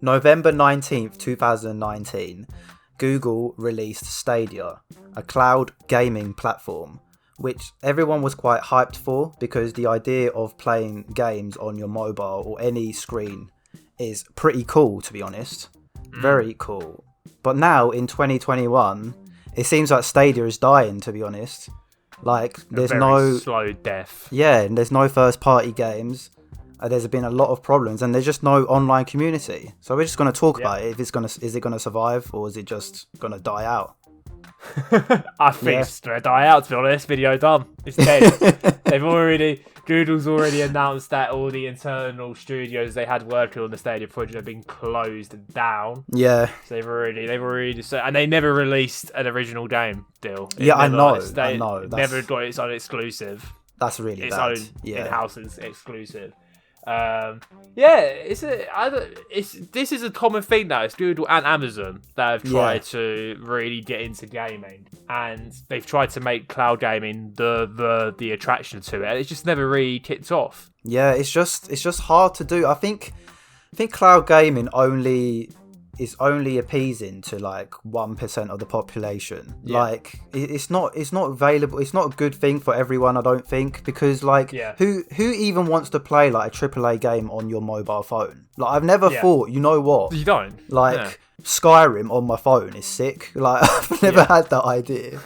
November 19th, 2019, Google released Stadia, a cloud gaming platform, which everyone was quite hyped for because the idea of playing games on your mobile or any screen is pretty cool, to be honest. Very cool. But now, in 2021, it seems like Stadia is dying, to be honest. Like, there's no slow death. Yeah, and there's no first-party games. There's been a lot of problems, and there's just no online community. So we're just going to talk about it. Is it going to survive, or is it just going to die out? I think it's going to die out, to be honest. Video done. It's dead. Google's already announced that all the internal studios they had working on the Stadia project have been closed down. Yeah. So they've already, and they never released an original game deal. I know. Never got its own exclusive. That's really its bad. Own in-house exclusive. This is a common thing now. It's Google and Amazon that have tried to really get into gaming, and they've tried to make cloud gaming the attraction to it, and it's just never really kicked off. Yeah, it's just hard to do. I think cloud gaming is only appeasing to like 1% of the population. Like it's not available. It's not a good thing for everyone, I don't think, because who even wants to play like a AAA game on your mobile phone? Like, I've never thought, you know what? You don't. Skyrim on my phone is sick. Like, I've never had that idea.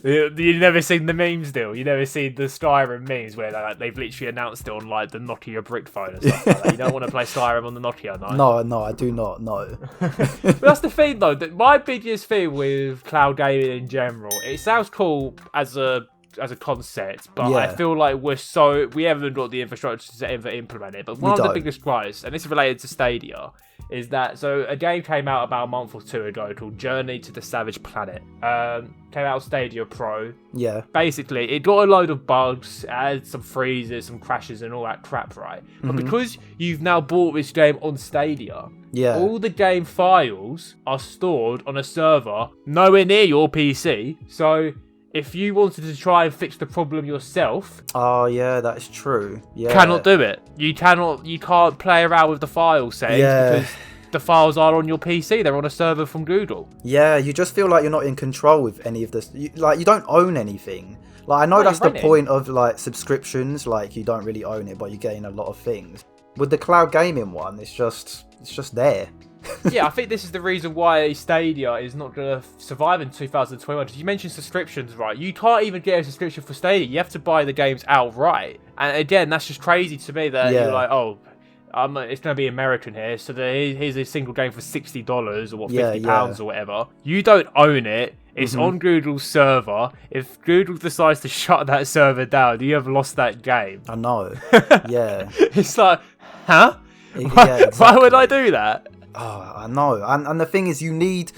You've never seen the memes deal. You never seen the Skyrim memes where they've literally announced it on like the Nokia brick phone or something like that. You don't want to play Skyrim on the Nokia, no? No, I do not. No. But that's the thing, though. That my biggest thing with cloud gaming in general, it sounds cool as a concept, but I feel like we haven't got the infrastructure to ever implement it. But one of the biggest gripes, and this is related to Stadia, is that a game came out about a month or two ago called Journey to the Savage Planet. Came out Stadia Pro. Yeah. Basically, it got a load of bugs, had some freezes, some crashes, and all that crap, right? But because you've now bought this game on Stadia, all the game files are stored on a server nowhere near your PC. So if you wanted to try and fix the problem yourself, that is true. Cannot do it. You can't play around with the file settings because the files are on your PC. They're on a server from Google. Yeah, you just feel like you're not in control with any of this. You don't own anything. Like, I know that's the point of like subscriptions. Like, you don't really own it, but you gain a lot of things. With the cloud gaming one, it's just there. Yeah, I think this is the reason why Stadia is not going to survive in 2021. Because you mentioned subscriptions, right? You can't even get a subscription for Stadia. You have to buy the games outright. And again, that's just crazy to me that you're like, it's going to be American here, so here's a single game for $60 or £50 or whatever. You don't own it. It's on Google's server. If Google decides to shut that server down, you have lost that game. I know. Yeah. It's like, huh? Why would I do that? Oh, I know. And the thing is, you need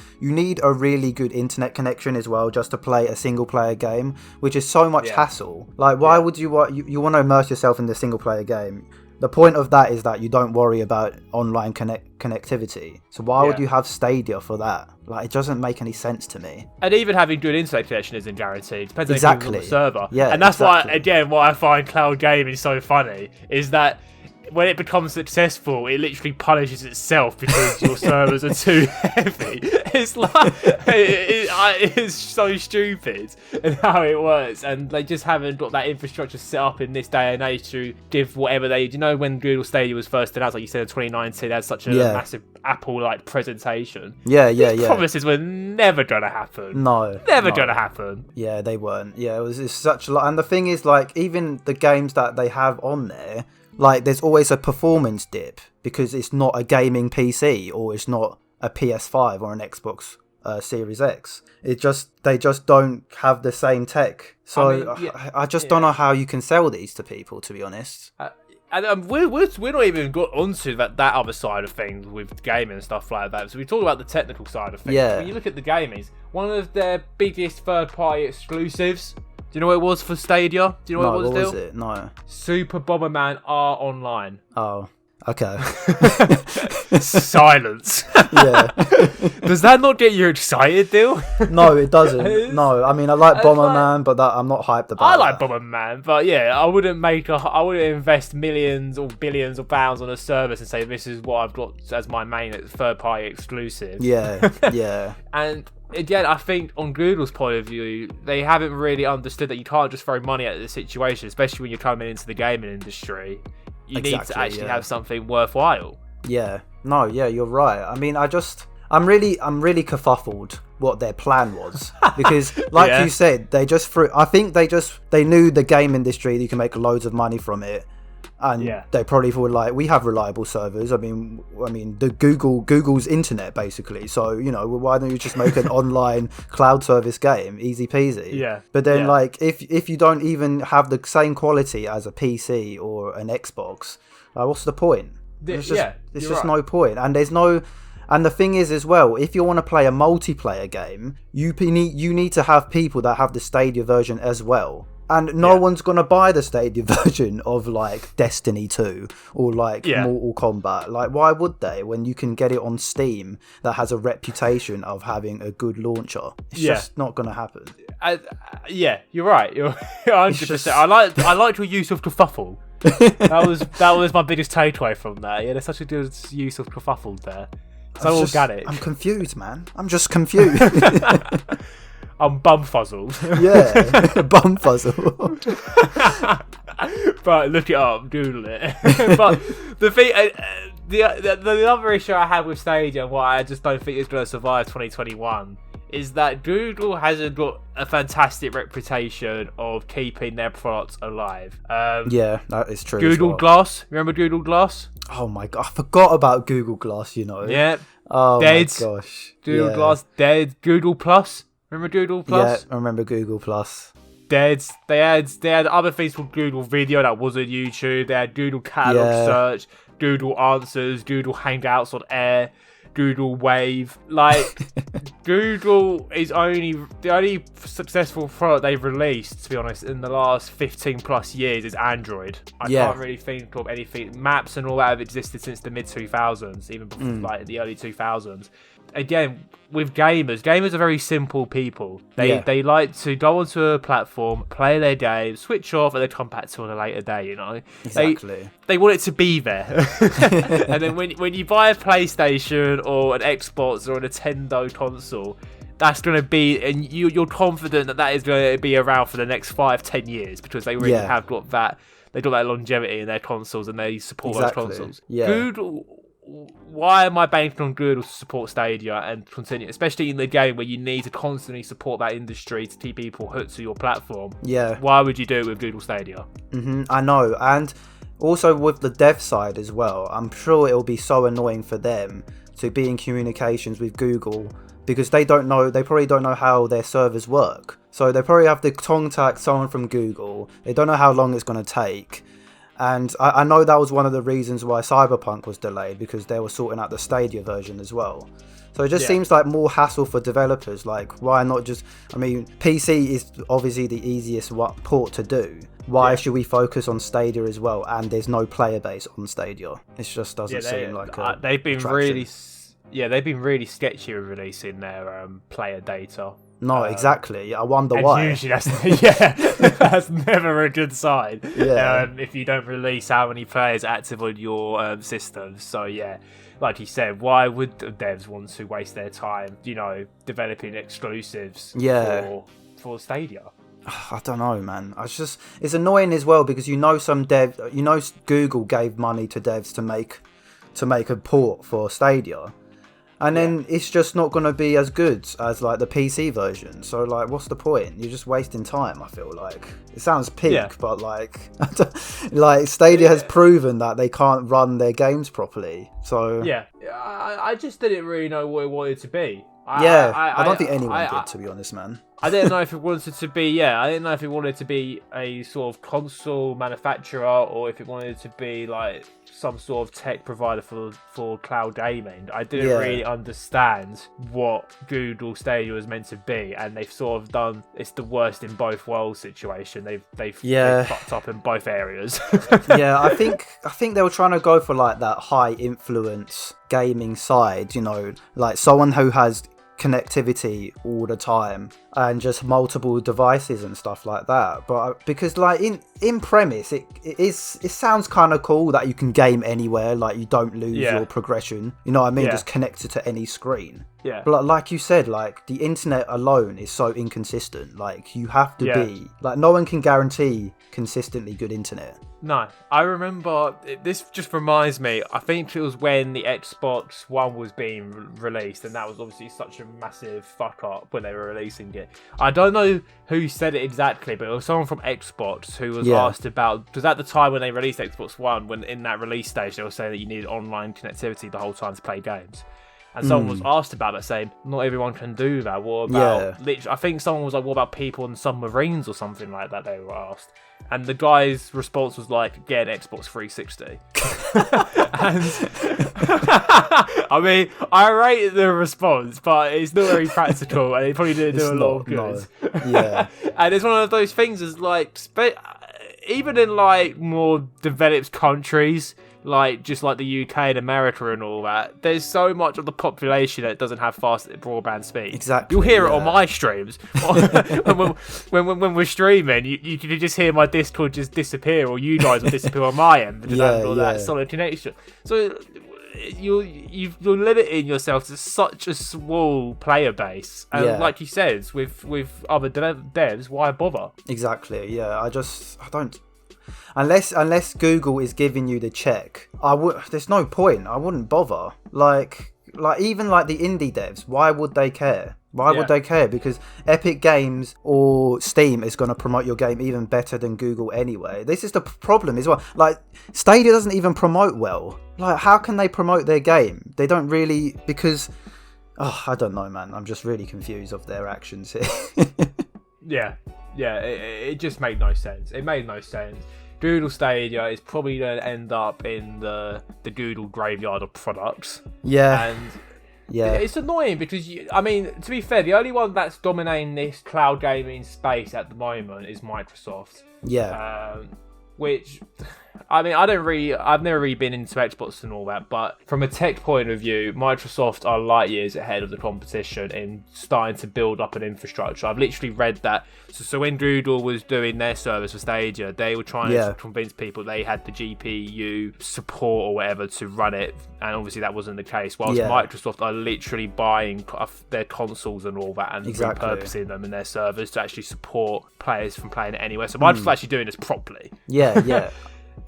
a really good internet connection as well just to play a single player game, which is so much hassle. Like, why would you want to immerse yourself in the single player game? The point of that is that you don't worry about online connectivity. So why would you have Stadia for that? Like, it doesn't make any sense to me. And even having good internet connection isn't guaranteed. Depends on the server. Yeah, and that's why, again, what I find cloud gaming so funny is that when it becomes successful, it literally punishes itself because your servers are too heavy. It's like it's so stupid in how it works, and they just haven't got that infrastructure set up in this day and age to give whatever they. You know, when Google Stadia was first announced, like you said in 2019, they had such a massive Apple-like presentation. These promises were never gonna happen. Never gonna happen. Yeah, they weren't. Yeah, it's such a lot. And the thing is, like, even the games that they have on there, like, there's always a performance dip because it's not a gaming PC or it's not a PS5 or an Xbox Series X. They just don't have the same tech. So I just don't know how you can sell these to people, to be honest. And we're not even got onto that other side of things with gaming and stuff like that. So we talk about the technical side of things. Yeah. When you look at the gaming, one of their biggest third-party exclusives. Do you know what it was for Stadia? Do you know what it was? Was it? No. Super Bomberman R Online. Oh. Okay. Silence. Yeah. Does that not get you excited, Dill? No, it doesn't. No, I mean, I like Bomberman, but I'm not hyped about I like that. Bomberman, but yeah, I wouldn't invest millions or billions of pounds on a service and say this is what I've got as my main third-party exclusive. Yeah, yeah. And again, I think on Google's point of view, they haven't really understood that you can't just throw money at the situation, especially when you're coming into the gaming industry. You need to actually have something worthwhile. Yeah. No, yeah, you're right. I mean, I'm really kerfuffled what their plan was, because like you said, they knew the game industry, you can make loads of money from it. And they probably thought, like, we have reliable servers. I mean, the Google's internet, basically. So, you know, why don't you just make an online cloud service game? Easy peasy. Yeah. But then, like, if you don't even have the same quality as a PC or an Xbox, what's the point? It's just no point. And there's no... And the thing is as well, if you want to play a multiplayer game, you need to have people that have the Stadia version as well. And no one's going to buy the Stadia version of, like, Destiny 2 or, like, Mortal Kombat. Like, why would they when you can get it on Steam that has a reputation of having a good launcher? It's just not going to happen. You're right. You're 100%. I liked your use of kerfuffle. that was my biggest takeaway from that. Yeah, there's such a good use of kerfuffle there. So organic. I'm confused, man. I'm just confused. I'm bumfuzzled. Yeah, bumfuzzled. But look it up, Google it. But the thing, the other issue I have with Stadia, and why I just don't think it's going to survive 2021, is that Google hasn't got a fantastic reputation of keeping their products alive. Yeah, that is true. Google Glass, remember Google Glass? Oh my god, I forgot about Google Glass. You know. Yeah. Oh dead. My gosh. Google Glass dead. Google Plus. Remember Google Plus? Yeah, I remember Google Plus. Dead. They had other things called Google Video that wasn't YouTube. They had Google Catalog Search, Google Answers, Google Hangouts on Air, Google Wave. Like, Google is the only successful product they've released, to be honest, in the last 15 plus years is Android. I can't really think of anything. Maps and all that have existed since the mid 2000s, even before, like the early 2000s. Again, with gamers are very simple people. They like to go onto a platform, play their game, switch off, and then come back to it on a later day, you know? Exactly. They want it to be there. And then when you buy a PlayStation or an Xbox or a Nintendo console, that's going to be, and you're confident that is going to be around for the next 5-10 years, because they really have got that, they've got that longevity in their consoles, and they support those consoles. Yeah. Google... Why am I banking on Google to support Stadia and continue, especially in the game where you need to constantly support that industry to keep people hooked to your platform? Yeah. Why would you do it with Google Stadia? I know. And also with the dev side as well, I'm sure it'll be so annoying for them to be in communications with Google, because they probably don't know how their servers work. So they probably have to contact someone from Google. They don't know how long it's going to take. And I know that was one of the reasons why Cyberpunk was delayed, because they were sorting out the Stadia version as well. So it just seems like more hassle for developers. Like, why not just... I mean, PC is obviously the easiest port to do. Why should we focus on Stadia as well? And there's no player base on Stadia. It just doesn't seem like a they've been attraction. they've been really sketchy with releasing their player data. No, exactly. I wonder why. Usually that's never a good sign. Yeah. If you don't release how many players are active on your system. So yeah, like you said, why would devs want to waste their time, you know, developing exclusives for Stadia? I don't know, man. It's annoying as well, because Google gave money to devs to make a port for Stadia. And then it's just not going to be as good as, like, the PC version. So, like, what's the point? You're just wasting time, I feel like. It sounds peak, but, like, Stadia has proven that they can't run their games properly. So yeah, I just didn't really know what it wanted to be. I don't think anyone did, to be honest, man. I didn't know if it wanted to be, I didn't know if it wanted to be a sort of console manufacturer or if it wanted to be like some sort of tech provider for cloud gaming. I didn't really understand what Google Stadia was meant to be, and they've sort of done it's the worst in both worlds situation. They've fucked up in both areas. I think they were trying to go for like that high influence gaming side, you know, like someone who has connectivity all the time and just multiple devices and stuff like that. But because like in premise it sounds kind of cool that you can game anywhere, like you don't lose your progression, you know what I mean, just connect it to any screen. But like you said, like the internet alone is so inconsistent. Like you have to be like, no one can guarantee consistently good internet. No, I remember, this just reminds me, I think it was when the Xbox One was being released, and that was obviously such a massive fuck up when they were releasing it. I don't know who said it exactly, but it was someone from Xbox who was asked about, because at the time when they released Xbox One, when in that release stage, they were saying that you needed online connectivity the whole time to play games. And someone was asked about that, saying, not everyone can do that. What about, I think someone was like, what about people in submarines or something like that, they were asked. And the guy's response was like, get an Xbox 360. And I mean, I rated the response, but it's not very practical, and it probably didn't do a lot of good. No. And it's one of those things, is like, even in like more developed countries, like just like the UK and America and all that, there's so much of the population that doesn't have fast broadband speed. Exactly. You'll hear it on my streams. when we're streaming, you can just hear my Discord just disappear, or you guys will disappear on my end because I haven't got that solid connection. So you're limiting yourself to such a small player base, and like you said, with other devs, why bother? Exactly. I don't. Unless Google is giving you the check, there's no point. I wouldn't bother. Like even like the indie devs, why would they care? Why would they care? Because Epic Games or Steam is going to promote your game even better than Google anyway. This is the problem as well. Like, Stadia doesn't even promote well. Like, how can they promote their game? They don't really, because I don't know, man. I'm just really confused of their actions here. It just made no sense. It made no sense. Google Stadia is probably going to end up in the Google graveyard of products. And it's annoying because, to be fair, the only one that's dominating this cloud gaming space at the moment is Microsoft. Which, I've never really been into Xbox and all that, but from a tech point of view, Microsoft are light years ahead of the competition in starting to build up an infrastructure. I've literally read that. So when Google was doing their service for Stadia, they were trying to convince people they had the GPU support or whatever to run it, and obviously that wasn't the case. Whilst Microsoft are literally buying their consoles and all that and repurposing them in their servers to actually support players from playing it anywhere. So Microsoft's actually doing this properly.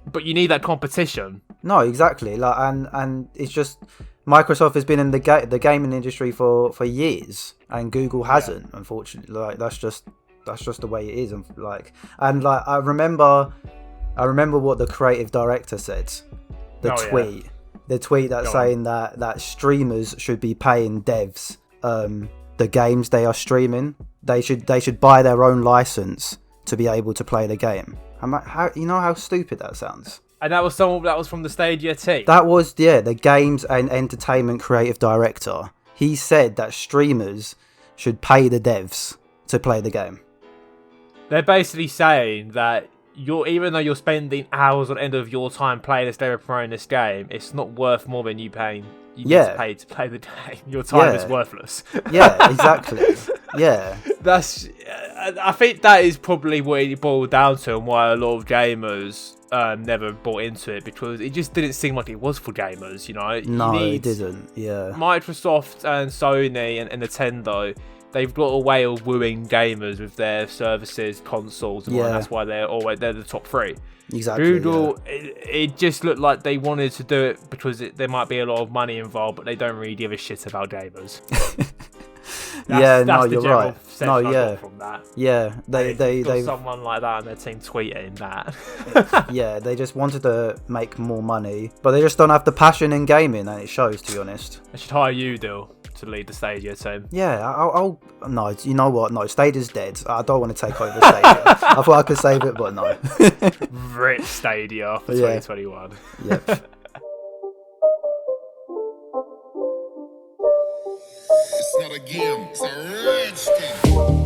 But you need that competition. No, exactly. Like, and it's just Microsoft has been in the gaming industry for years, and Google hasn't. Unfortunately, like that's just the way it is. And I remember what the creative director said. The tweet that's saying that streamers should be paying devs the games they are streaming. They should buy their own license to be able to play the game. How stupid that sounds? And that was from the Stadia team. That was the games and entertainment creative director. He said that streamers should pay the devs to play the game. They're basically saying that even though you're spending hours on end of your time playing this game, promoting this game, it's not worth more than you paying. You need to pay to play the game. Your time is worthless. Exactly. That's. I think that is probably what it boiled down to, and why a lot of gamers never bought into it, because it just didn't seem like it was for gamers. It didn't. Microsoft and Sony and Nintendo, they've got a way of wooing gamers with their services, consoles, and that's why they're the top three. Exactly. Google, it just looked like they wanted to do it because there might be a lot of money involved, but they don't really give a shit about gamers. You're right. From that. They someone like that on their team tweeting that. They just wanted to make more money, but they just don't have the passion in gaming, and it shows, to be honest. I should hire you, Dill, to lead the Stadia team. Yeah, I'll no. You know what? No, Stadia's dead. I don't want to take over Stadia. I thought I could save it, but no. Rip Stadia for 2021. Yep. It's not a game, it's a rich thing.